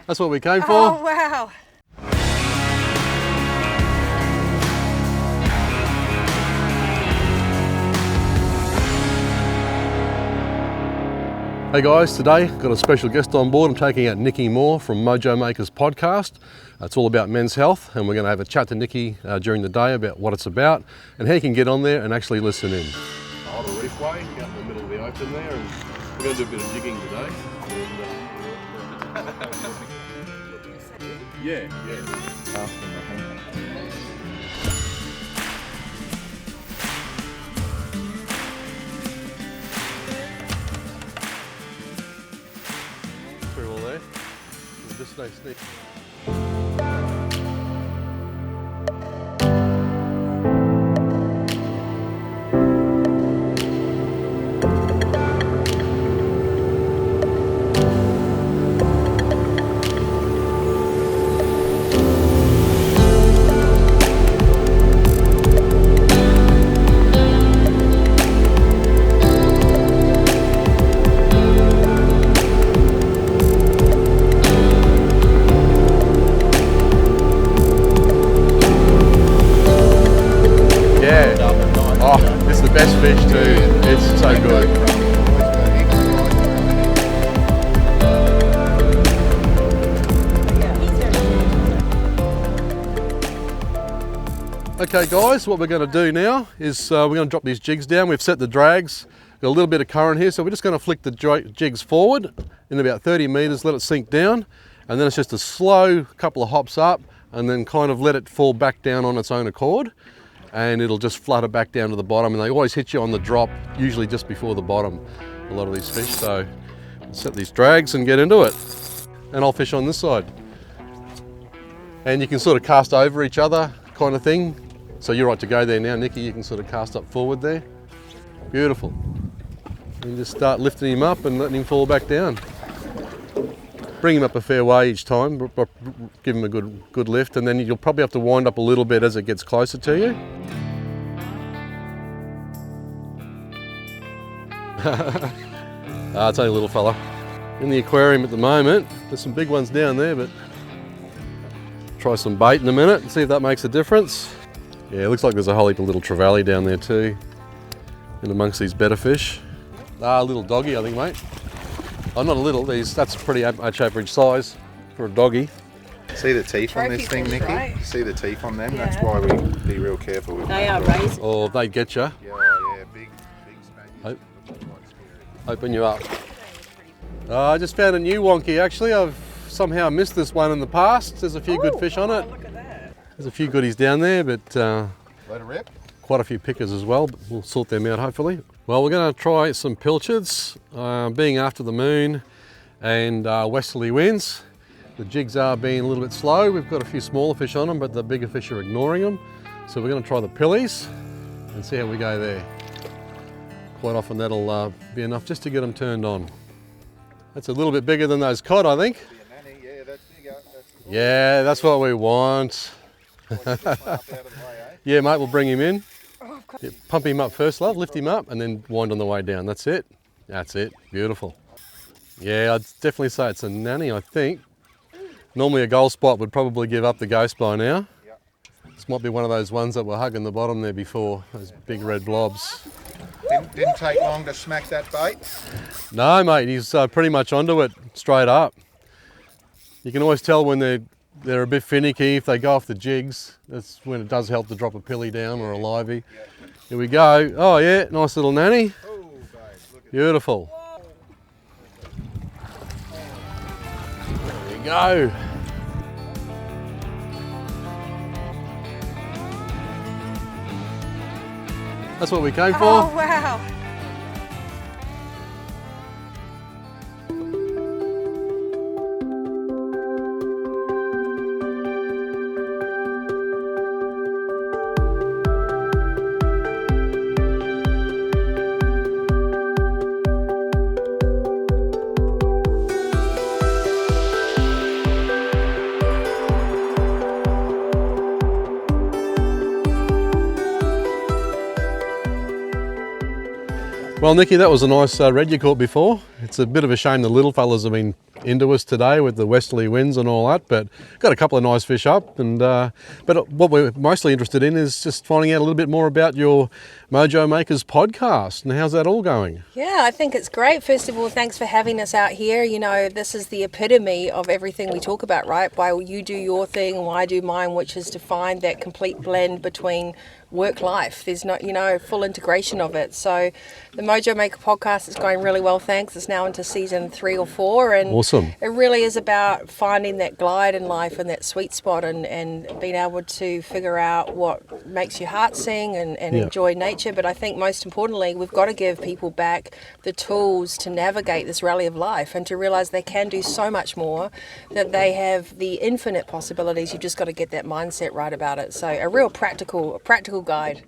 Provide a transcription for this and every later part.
That's what we came for. Oh, wow. Hey guys, today got a special guest on board. I'm taking out Nikki Moore from Mojo Makers podcast. It's all about men's health, and we're going to have a chat to Nikki during the day about what it's about and how you can get on there and actually listen in. On a reef way, out in the middle of the open there, and we're going to do a bit of jigging today. Yeah. Through all there. There's just no sneak. Oh, it's the best fish too. It's so good. Okay guys, what we're going to do now is we're going to drop these jigs down. We've set the drags, got a little bit of current here, so we're just going to flick the jigs forward in about 30 metres, let it sink down, and then it's just a slow couple of hops up and then kind of let it fall back down on its own accord. And it'll just flutter back down to the bottom, and they always hit you on the drop, usually just before the bottom, a lot of these fish. So set these drags and get into it. And I'll fish on this side. And you can sort of cast over each other kind of thing. So you're right to go there now, Nikki. You can sort of cast up forward there. Beautiful. And just start lifting him up and letting him fall back down. Bring him up a fair way each time, give him a good lift, and then you'll probably have to wind up a little bit as it gets closer to you. It's only a little fella. In the aquarium at the moment, there's some big ones down there, but try some bait in a minute and see if that makes a difference. Yeah, it looks like there's a whole heap of little trevally down there too, in amongst these better fish. A little doggy, I think, mate. Oh, not a little, that's pretty much average size for a doggy. See the teeth on this thing, Nikki? Right? See the teeth on them? Yeah. That's why we be real careful with them. They are raised. Or they'd get you. Yeah, big Spaniards. Open you up. I just found a new wonky actually. I've somehow missed this one in the past. There's a few good fish on it. Look at that. There's a few goodies down there, but Let it rip. quite a few pickers as well, but we'll sort them out hopefully. Well, we're going to try some pilchards, being after the moon and westerly winds. The jigs are being a little bit slow. We've got a few smaller fish on them, but the bigger fish are ignoring them. So we're going to try the pillies and see how we go there. Quite often that'll be enough just to get them turned on. That's a little bit bigger than those cod, I think. Nanny, yeah, that's bigger. Yeah, that's what we want. Yeah, mate, we'll bring him in. Yeah, pump him up first, love, lift him up and then wind on the way down. That's it. That's it. Beautiful. Yeah, I'd definitely say it's a nanny, I think. Normally a gold spot would probably give up the ghost by now. Yep. This might be one of those ones that were hugging the bottom there before, those big red blobs. Didn't take long to smack that bait. No, mate, he's pretty much onto it straight up. You can always tell when they're a bit finicky if they go off the jigs. That's when it does help to drop a pilly down or a livey. Here we go. Oh yeah, nice little nanny. Oh, babe, look at Beautiful. There we go. That's what we came for. Oh, wow. Well, Nikki, that was a nice red you caught before. It's a bit of a shame the little fellas have been into us today with the westerly winds and all that, but got a couple of nice fish up. And but what we're mostly interested in is just finding out a little bit more about your Mojo Makers podcast, and how's that all going? Yeah, I think it's great. First of all, thanks for having us out here. You know, this is the epitome of everything we talk about, right? Why you do your thing and why I do mine, which is to find that complete blend between work life. There's no, full integration of it. So the Mojo Maker podcast is going really well, thanks. It's now into season 3 or 4, and Awesome. It really is about finding that glide in life and that sweet spot, and being able to figure out what makes your heart sing and enjoy nature. But I think most importantly, we've got to give people back the tools to navigate this rally of life and to realize they can do so much more, that they have the infinite possibilities. You've just got to get that mindset right about it. So a real practical guide.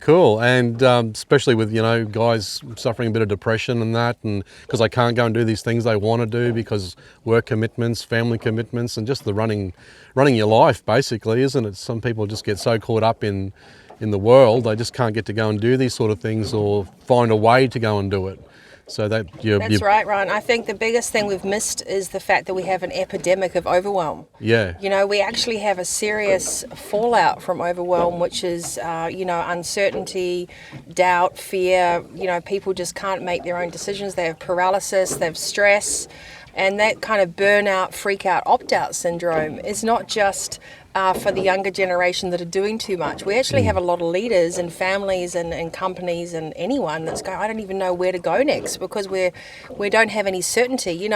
Cool. And especially with, guys suffering a bit of depression and that, and because they can't go and do these things they want to do because work commitments, family commitments, and just the running your life, basically, isn't it? Some people just get so caught up in the world, they just can't get to go and do these sort of things or find a way to go and do it. So that's right, Ryan. I think the biggest thing we've missed is the fact that we have an epidemic of overwhelm. Yeah. We actually have a serious fallout from overwhelm, which is, uncertainty, doubt, fear. People just can't make their own decisions. They have paralysis, they have stress. And that kind of burnout, freak out, opt out syndrome is not just for the younger generation that are doing too much. We actually have a lot of leaders and families and companies and anyone that's going, I don't even know where to go next, because we don't have any certainty.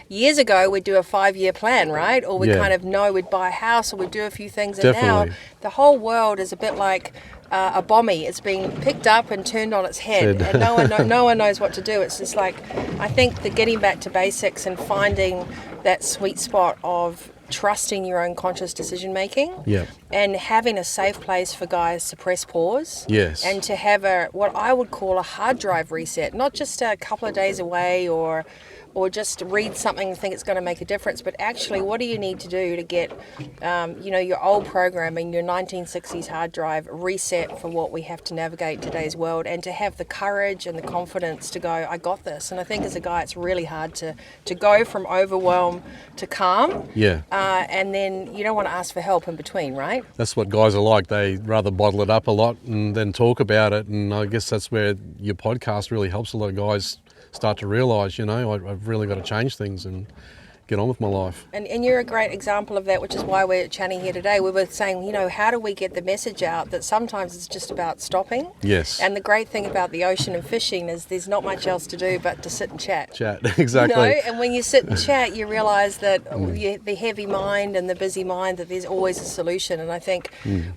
Years ago we'd do a 5-year plan, right? Or we kind of know we'd buy a house, or we'd do a few things. And Definitely. now the whole world is a bit like a bombie. It's being picked up and turned on its head, and no one knows what to do. It's just like, I think the getting back to basics and finding that sweet spot of trusting your own conscious decision making, and having a safe place for guys to press pause, and to have what I would call a hard drive reset, not just a couple of days away or just read something and think it's going to make a difference, but actually what do you need to do to get your old programming, your 1960s hard drive reset for what we have to navigate in today's world, and to have the courage and the confidence to go, I got this. And I think as a guy it's really hard to go from overwhelm to calm, and then you don't want to ask for help in between, right? That's what guys are like. They rather bottle it up a lot and then talk about it, and I guess that's where your podcast really helps a lot of guys start to realise, I've really got to change things and get on with my life. And you're a great example of that, which is why we're chatting here today. We were saying, how do we get the message out that sometimes it's just about stopping? Yes. And the great thing about the ocean and fishing is there's not much else to do but to sit and chat. Exactly. And when you sit and chat, you realise that the heavy mind and the busy mind, that there's always a solution. And I think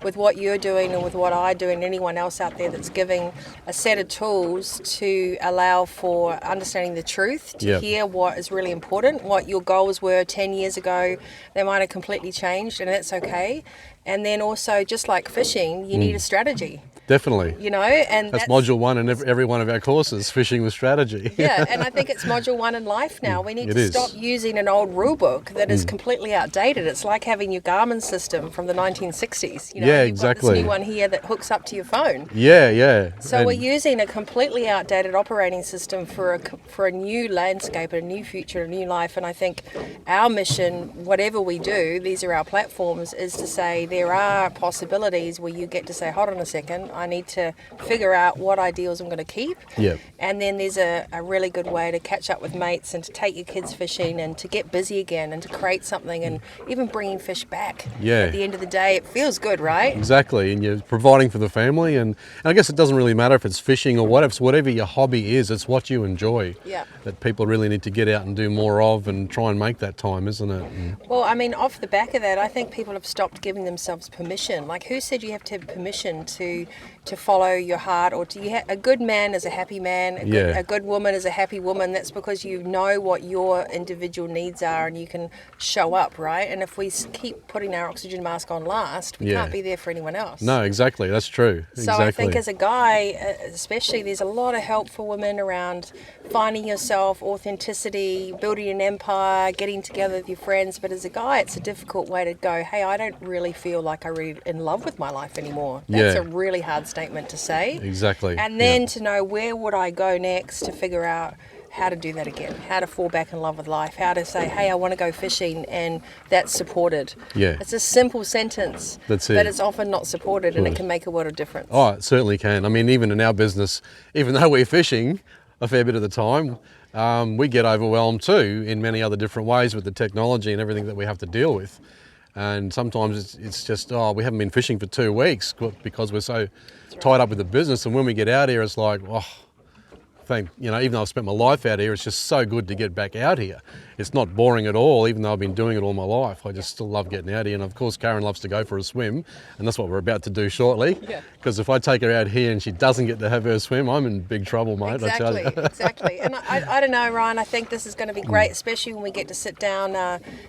with what you're doing and with what I do and anyone else out there that's giving a set of tools to allow for understanding the truth, to hear what is really important, what your goals were 10 years ago, they might have completely changed, and that's okay. And then also, just like fishing, you need a strategy. Definitely. And that's module 1 in every one of our courses, fishing with strategy. And I think it's module 1 in life now. We need to stop using an old rule book that is completely outdated. It's like having your Garmin system from the 1960s. You've exactly. Got this new one here that hooks up to your phone. So we're using a completely outdated operating system for a new landscape, a new future, a new life. And I think our mission, whatever we do, these are our platforms, is to say there are possibilities where you get to say, hold on a second, I need to figure out what ideals I'm going to keep. And then there's a really good way to catch up with mates and to take your kids fishing and to get busy again and to create something, and even bringing fish back. At the end of the day, it feels good, right? Exactly. And you're providing for the family, and I guess it doesn't really matter if it's fishing or whatever your hobby is, it's what you enjoy. That people really need to get out and do more of and try and make that time, isn't it? Well, I mean, off the back of that, I think people have stopped giving themselves permission. Like, who said you have to have permission to follow your heart, or a good man is a happy man, a good woman is a happy woman. That's because you know what your individual needs are and you can show up, right? And if we keep putting our oxygen mask on last, we can't be there for anyone else. No, exactly, that's true. So I think as a guy, especially, there's a lot of help for women around finding yourself, authenticity, building an empire, getting together with your friends. But as a guy, it's a difficult way to go, hey, I don't really feel like I'm really in love with my life anymore. That's a really hard statement to say. Exactly. And then to know, where would I go next to figure out how to do that again, how to fall back in love with life, how to say, hey, I want to go fishing, and that's supported. Yeah. It's a simple sentence, That's it. but it's often not supported, and it can make a world of difference. Oh, it certainly can. I mean, even in our business, even though we're fishing a fair bit of the time, we get overwhelmed too in many other different ways with the technology and everything that we have to deal with. And sometimes it's just, oh, we haven't been fishing for 2 weeks because we're so tied up with the business. And when we get out here, it's like, oh, even though I've spent my life out here, it's just so good to get back out here. It's not boring at all, even though I've been doing it all my life. I just still love getting out here. And of course, Karen loves to go for a swim, and that's what we're about to do shortly. Because if I take her out here and she doesn't get to have her swim, I'm in big trouble, mate. Exactly, I tell you. exactly. And I don't know, Ryan, I think this is going to be great, especially when we get to sit down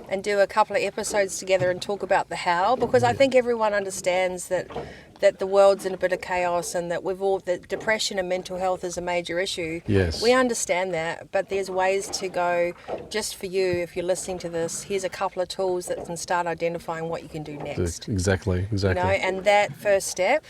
and do a couple of episodes together and talk about the how, because I think everyone understands that the world's in a bit of chaos, and that depression and mental health is a major issue. Yes. We understand that, but there's ways to go. Just for you, if you're listening to this, here's a couple of tools that can start identifying what you can do next. Exactly. And that first step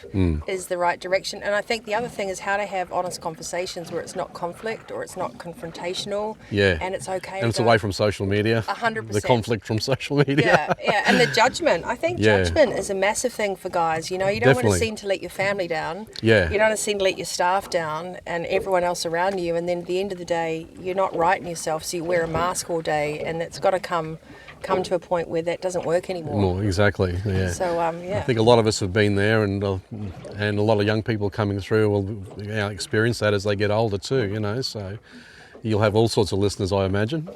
is the right direction. And I think the other thing is how to have honest conversations where it's not conflict or it's not confrontational. Yeah. And it's okay. And it's away from social media. 100%. The conflict from social media. Yeah. And the judgment. I think judgment is a massive thing for guys. You don't want to Definitely. seem to let your family down. Yeah. You don't want to seem to let your staff down and everyone else around you. And then at the end of the day, you're not right in yourself. So you wear a mask all day, and it's got to come to a point where that doesn't work anymore. Exactly. Yeah. So I think a lot of us have been there, and a lot of young people coming through will experience that as they get older too. So you'll have all sorts of listeners, I imagine.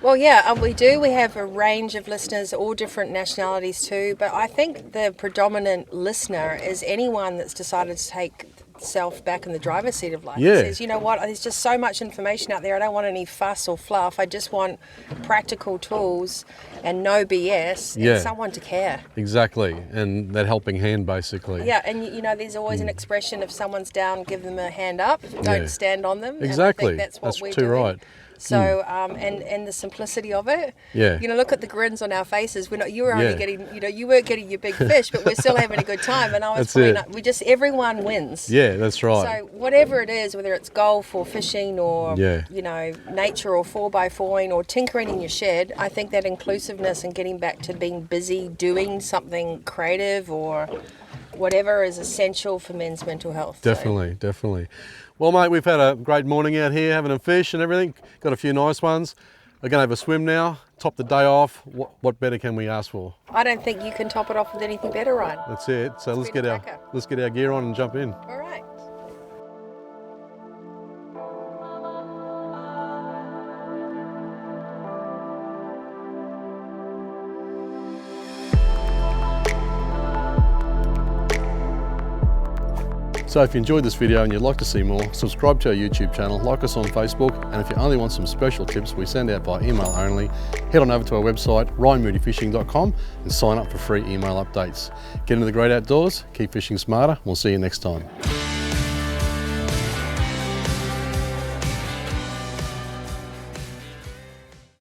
Well, yeah, we do. We have a range of listeners, all different nationalities too. But I think the predominant listener is anyone that's decided to take self back in the driver's seat of life. Yeah. It says, you know what, there's just so much information out there. I don't want any fuss or fluff. I just want practical tools and no BS and someone to care. Exactly. And that helping hand, basically. Yeah, and there's always an expression, if someone's down, give them a hand up. Don't stand on them. Exactly. And I think that's what we're too doing. right. So, and the simplicity of it. Yeah. Look at the grins on our faces. You were only getting, you weren't getting your big fish, but we're still having a good time. And I was everyone wins. Yeah, that's right. So whatever it is, whether it's golf or fishing or, nature or 4x4ing or tinkering in your shed, I think that inclusiveness and getting back to being busy doing something creative or whatever is essential for men's mental health. Definitely. Well, mate, we've had a great morning out here having a fish and everything. Got a few nice ones. We're going to have a swim now, top the day off. What better can we ask for? I don't think you can top it off with anything better, Ryan. That's it. So let's get our gear on and jump in. All right. So if you enjoyed this video and you'd like to see more, subscribe to our YouTube channel, like us on Facebook, and if you only want some special tips we send out by email only, head on over to our website, ryanmoodyfishing.com, and sign up for free email updates. Get into the great outdoors, keep fishing smarter, we'll see you next time.